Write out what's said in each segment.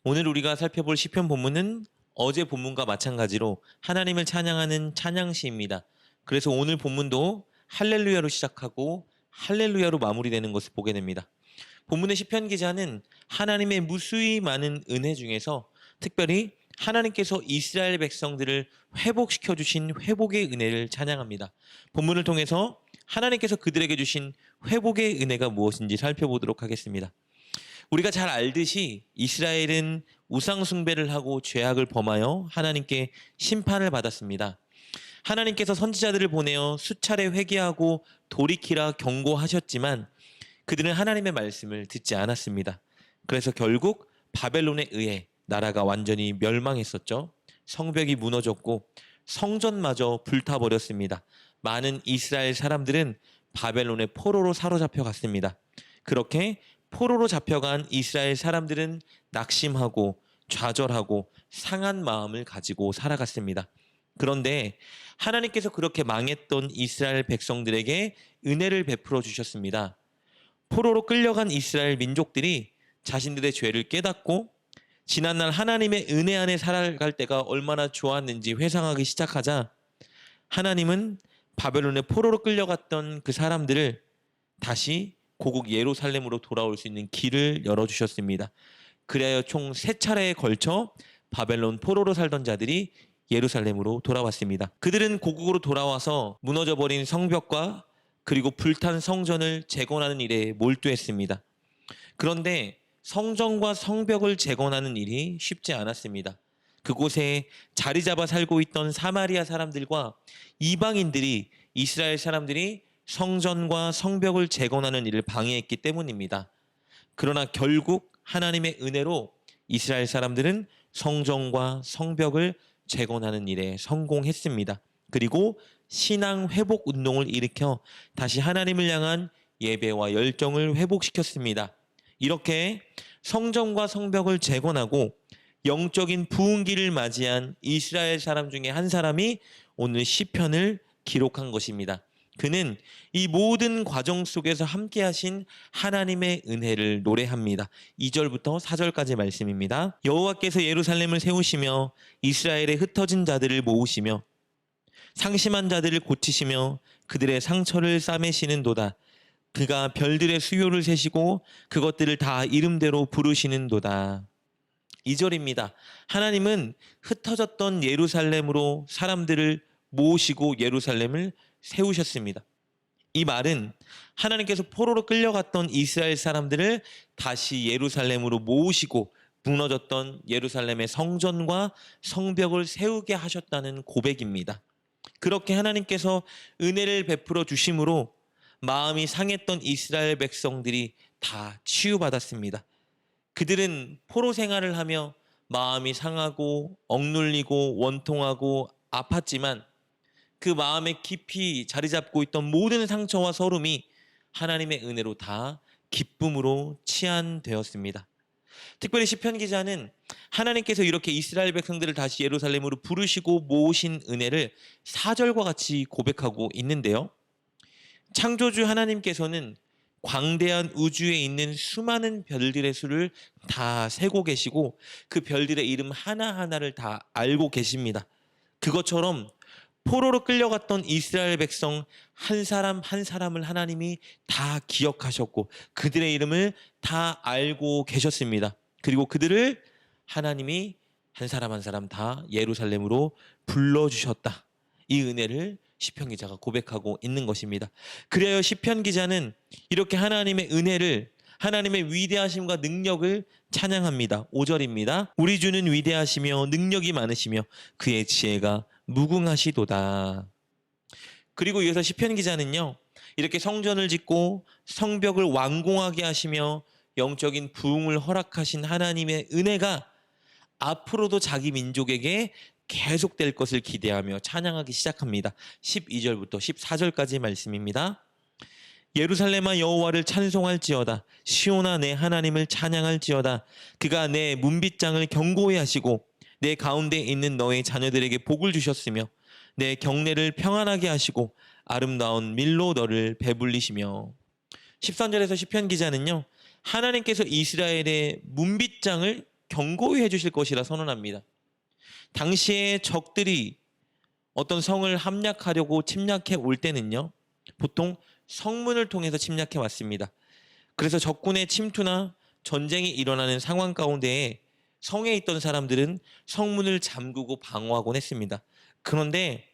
오늘 우리가 살펴볼 시편 본문은 어제 본문과 마찬가지로 하나님을 찬양하는 찬양시입니다. 그래서 오늘 본문도 할렐루야로 시작하고 할렐루야로 마무리되는 것을 보게 됩니다. 본문의 시편 기자는 하나님의 무수히 많은 은혜 중에서 특별히 하나님께서 이스라엘 백성들을 회복시켜 주신 회복의 은혜를 찬양합니다. 본문을 통해서 하나님께서 그들에게 주신 회복의 은혜가 무엇인지 살펴보도록 하겠습니다. 우리가 잘 알듯이 이스라엘은 우상 숭배를 하고 죄악을 범하여 하나님께 심판을 받았습니다. 하나님께서 선지자들을 보내어 수차례 회개하고 돌이키라 경고하셨지만 그들은 하나님의 말씀을 듣지 않았습니다. 그래서 결국 바벨론에 의해 나라가 완전히 멸망했었죠. 성벽이 무너졌고 성전마저 불타버렸습니다. 많은 이스라엘 사람들은 바벨론의 포로로 사로잡혀 갔습니다. 그렇게 포로로 잡혀간 이스라엘 사람들은 낙심하고 좌절하고 상한 마음을 가지고 살아갔습니다. 그런데 하나님께서 그렇게 망했던 이스라엘 백성들에게 은혜를 베풀어 주셨습니다. 포로로 끌려간 이스라엘 민족들이 자신들의 죄를 깨닫고 지난날 하나님의 은혜 안에 살아갈 때가 얼마나 좋았는지 회상하기 시작하자 하나님은 바벨론의 포로로 끌려갔던 그 사람들을 다시 고국 예루살렘으로 돌아올 수 있는 길을 열어주셨습니다. 그래야 총 3차례에 걸쳐 바벨론 포로로 살던 자들이 예루살렘으로 돌아왔습니다. 그들은 고국으로 돌아와서 무너져버린 성벽과 그리고 불탄 성전을 재건하는 일에 몰두했습니다. 그런데 성전과 성벽을 재건하는 일이 쉽지 않았습니다. 그곳에 자리 잡아 살고 있던 사마리아 사람들과 이방인들이 이스라엘 사람들이 성전과 성벽을 재건하는 일을 방해했기 때문입니다. 그러나 결국 하나님의 은혜로 이스라엘 사람들은 성전과 성벽을 재건하는 일에 성공했습니다. 그리고 신앙 회복 운동을 일으켜 다시 하나님을 향한 예배와 열정을 회복시켰습니다. 이렇게 성전과 성벽을 재건하고 영적인 부흥기를 맞이한 이스라엘 사람 중에 한 사람이 오늘 시편을 기록한 것입니다. 그는 이 모든 과정 속에서 함께 하신 하나님의 은혜를 노래합니다. 2절부터 4절까지 말씀입니다. 여호와께서 예루살렘을 세우시며 이스라엘의 흩어진 자들을 모으시며 상심한 자들을 고치시며 그들의 상처를 싸매시는도다. 그가 별들의 수요를 세시고 그것들을 다 이름대로 부르시는도다. 2절입니다. 하나님은 흩어졌던 예루살렘으로 사람들을 모으시고 예루살렘을 세우셨습니다. 이 말은 하나님께서 포로로 끌려갔던 이스라엘 사람들을 다시 예루살렘으로 모으시고 무너졌던 예루살렘의 성전과 성벽을 세우게 하셨다는 고백입니다. 그렇게 하나님께서 은혜를 베풀어 주심으로 마음이 상했던 이스라엘 백성들이 다 치유받았습니다. 그들은 포로 생활을 하며 마음이 상하고 억눌리고 원통하고 아팠지만 그 마음에 깊이 자리 잡고 있던 모든 상처와 서름이 하나님의 은혜로 다 기쁨으로 치안되었습니다. 특별히 시편 기자는 하나님께서 이렇게 이스라엘 백성들을 다시 예루살렘으로 부르시고 모으신 은혜를 4절과 같이 고백하고 있는데요. 창조주 하나님께서는 광대한 우주에 있는 수많은 별들의 수를 다 세고 계시고 그 별들의 이름 하나하나를 다 알고 계십니다. 그것처럼 포로로 끌려갔던 이스라엘 백성 한 사람 한 사람을 하나님이 다 기억하셨고 그들의 이름을 다 알고 계셨습니다. 그리고 그들을 하나님이 한 사람 한 사람 다 예루살렘으로 불러주셨다. 이 은혜를 시편 기자가 고백하고 있는 것입니다. 그래야 시편 기자는 이렇게 하나님의 은혜를 하나님의 위대하심과 능력을 찬양합니다. 5절입니다. 우리 주는 위대하시며 능력이 많으시며 그의 지혜가 무궁하시도다. 그리고 이어서 시편 기자는요. 이렇게 성전을 짓고 성벽을 완공하게 하시며 영적인 부흥을 허락하신 하나님의 은혜가 앞으로도 자기 민족에게 계속될 것을 기대하며 찬양하기 시작합니다. 12절부터 14절까지 말씀입니다. 예루살렘아 여호와를 찬송할지어다. 시온아 내 하나님을 찬양할지어다. 그가 내 문빗장을 견고히 하시고 내 가운데 있는 너의 자녀들에게 복을 주셨으며 내 경내를 평안하게 하시고 아름다운 밀로 너를 배불리시며. 13절에서 시편 기자는요. 하나님께서 이스라엘의 문빗장을 견고히 해주실 것이라 선언합니다. 당시에 적들이 어떤 성을 함락하려고 침략해 올 때는요, 보통 성문을 통해서 침략해 왔습니다. 그래서 적군의 침투나 전쟁이 일어나는 상황 가운데에 성에 있던 사람들은 성문을 잠그고 방어하곤 했습니다. 그런데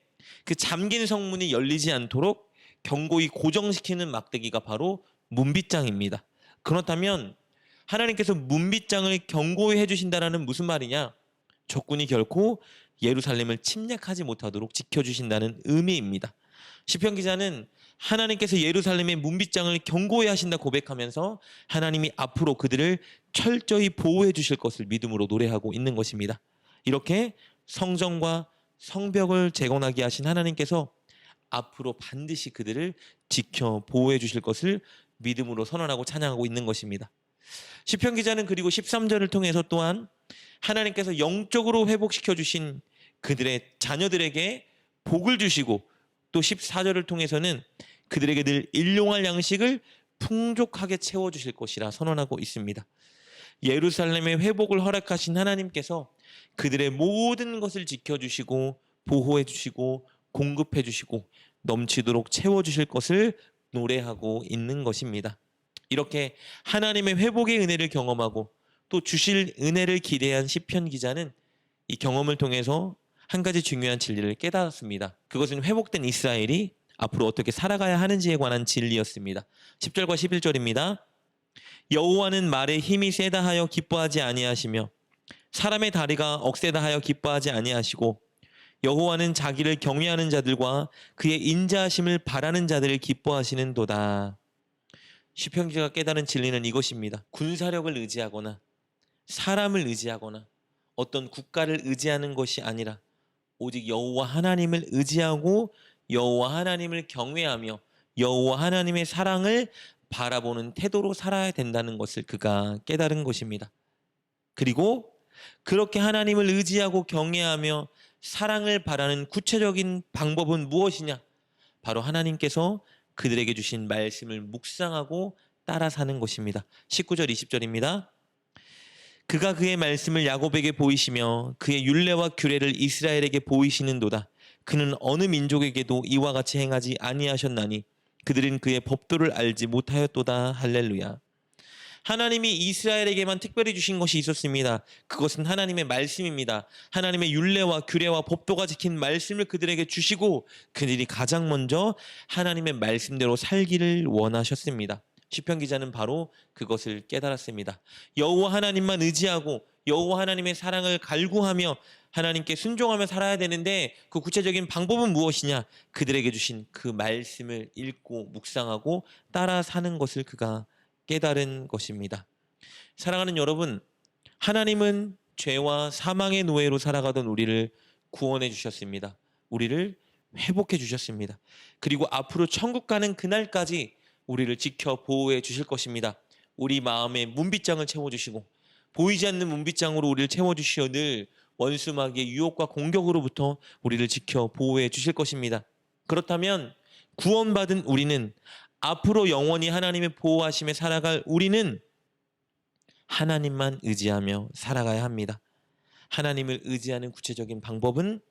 그 잠긴 성문이 열리지 않도록 견고히 고정시키는 막대기가 바로 문빗장입니다. 그렇다면 하나님께서 문빗장을 견고히 해주신다라는 무슨 말이냐? 적군이 결코 예루살렘을 침략하지 못하도록 지켜주신다는 의미입니다. 시편 기자는 하나님께서 예루살렘의 문빗장을 견고히 하신다 고백하면서 하나님이 앞으로 그들을 철저히 보호해 주실 것을 믿음으로 노래하고 있는 것입니다. 이렇게 성전과 성벽을 재건하게 하신 하나님께서 앞으로 반드시 그들을 지켜 보호해 주실 것을 믿음으로 선언하고 찬양하고 있는 것입니다. 시편 기자는 그리고 13절을 통해서 또한 하나님께서 영적으로 회복시켜 주신 그들의 자녀들에게 복을 주시고 또 14절을 통해서는 그들에게 늘 일용할 양식을 풍족하게 채워주실 것이라 선언하고 있습니다. 예루살렘의 회복을 허락하신 하나님께서 그들의 모든 것을 지켜주시고 보호해주시고 공급해주시고 넘치도록 채워주실 것을 노래하고 있는 것입니다. 이렇게 하나님의 회복의 은혜를 경험하고 또 주실 은혜를 기대한 시편 기자는 이 경험을 통해서 한 가지 중요한 진리를 깨달았습니다. 그것은 회복된 이스라엘이 앞으로 어떻게 살아가야 하는지에 관한 진리였습니다. 10절과 11절입니다. 여호와는 말에 힘이 세다 하여 기뻐하지 아니하시며 사람의 다리가 억세다 하여 기뻐하지 아니하시고 여호와는 자기를 경외하는 자들과 그의 인자하심을 바라는 자들을 기뻐하시는도다. 시편 기자가 깨달은 진리는 이것입니다. 군사력을 의지하거나 사람을 의지하거나 어떤 국가를 의지하는 것이 아니라 오직 여호와 하나님을 의지하고 여호와 하나님을 경외하며 여호와 하나님의 사랑을 바라보는 태도로 살아야 된다는 것을 그가 깨달은 것입니다. 그리고 그렇게 하나님을 의지하고 경외하며 사랑을 바라는 구체적인 방법은 무엇이냐? 바로 하나님께서 그들에게 주신 말씀을 묵상하고 따라 사는 것입니다. 19절 20절입니다. 그가 그의 말씀을 야곱에게 보이시며 그의 율례와 규례를 이스라엘에게 보이시는도다. 그는 어느 민족에게도 이와 같이 행하지 아니하셨나니 그들은 그의 법도를 알지 못하였도다. 할렐루야. 하나님이 이스라엘에게만 특별히 주신 것이 있었습니다. 그것은 하나님의 말씀입니다. 하나님의 율례와 규례와 법도가 지킨 말씀을 그들에게 주시고 그들이 가장 먼저 하나님의 말씀대로 살기를 원하셨습니다. 시편 기자는 바로 그것을 깨달았습니다. 여호와 하나님만 의지하고 여호와 하나님의 사랑을 갈구하며 하나님께 순종하며 살아야 되는데 그 구체적인 방법은 무엇이냐? 그들에게 주신 그 말씀을 읽고 묵상하고 따라 사는 것을 그가 깨달은 것입니다. 사랑하는 여러분, 하나님은 죄와 사망의 노예로 살아가던 우리를 구원해 주셨습니다. 우리를 회복해 주셨습니다. 그리고 앞으로 천국 가는 그날까지 우리를 지켜 보호해 주실 것입니다. 우리 마음에 문빗장을 채워주시고 보이지 않는 문빗장으로 우리를 채워주시어 늘 원수마귀의 유혹과 공격으로부터 우리를 지켜 보호해 주실 것입니다. 그렇다면 구원받은 우리는 앞으로 영원히 하나님의 보호하심에 살아갈 우리는 하나님만 의지하며 살아가야 합니다. 하나님을 의지하는 구체적인 방법은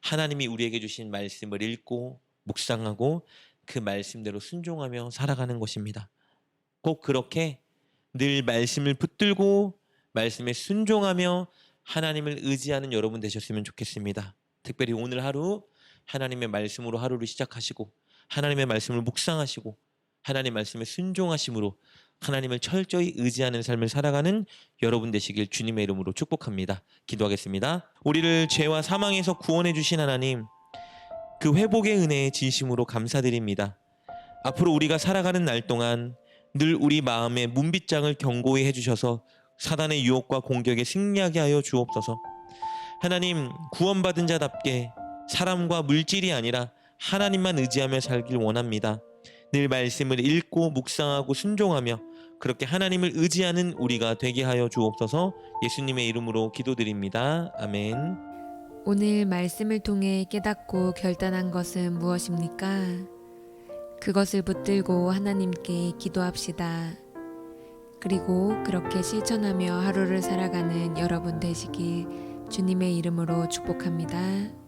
하나님이 우리에게 주신 말씀을 읽고 묵상하고 그 말씀대로 순종하며 살아가는 것입니다. 꼭 그렇게 늘 말씀을 붙들고 말씀에 순종하며 하나님을 의지하는 여러분 되셨으면 좋겠습니다. 특별히 오늘 하루 하나님의 말씀으로 하루를 시작하시고 하나님의 말씀을 묵상하시고 하나님의 말씀에 순종하심으로 하나님을 철저히 의지하는 삶을 살아가는 여러분 되시길 주님의 이름으로 축복합니다. 기도하겠습니다. 우리를 죄와 사망에서 구원해 주신 하나님, 그 회복의 은혜에 진심으로 감사드립니다. 앞으로 우리가 살아가는 날 동안 늘 우리 마음의 문빗장을 견고히 해주셔서 사단의 유혹과 공격에 승리하게 하여 주옵소서. 하나님, 구원받은 자답게 사람과 물질이 아니라 하나님만 의지하며 살길 원합니다. 늘 말씀을 읽고 묵상하고 순종하며 그렇게 하나님을 의지하는 우리가 되게 하여 주옵소서. 예수님의 이름으로 기도드립니다. 아멘. 오늘 말씀을 통해 깨닫고 결단한 것은 무엇입니까? 그것을 붙들고 하나님께 기도합시다. 그리고 그렇게 실천하며 하루를 살아가는 여러분 되시길 주님의 이름으로 축복합니다.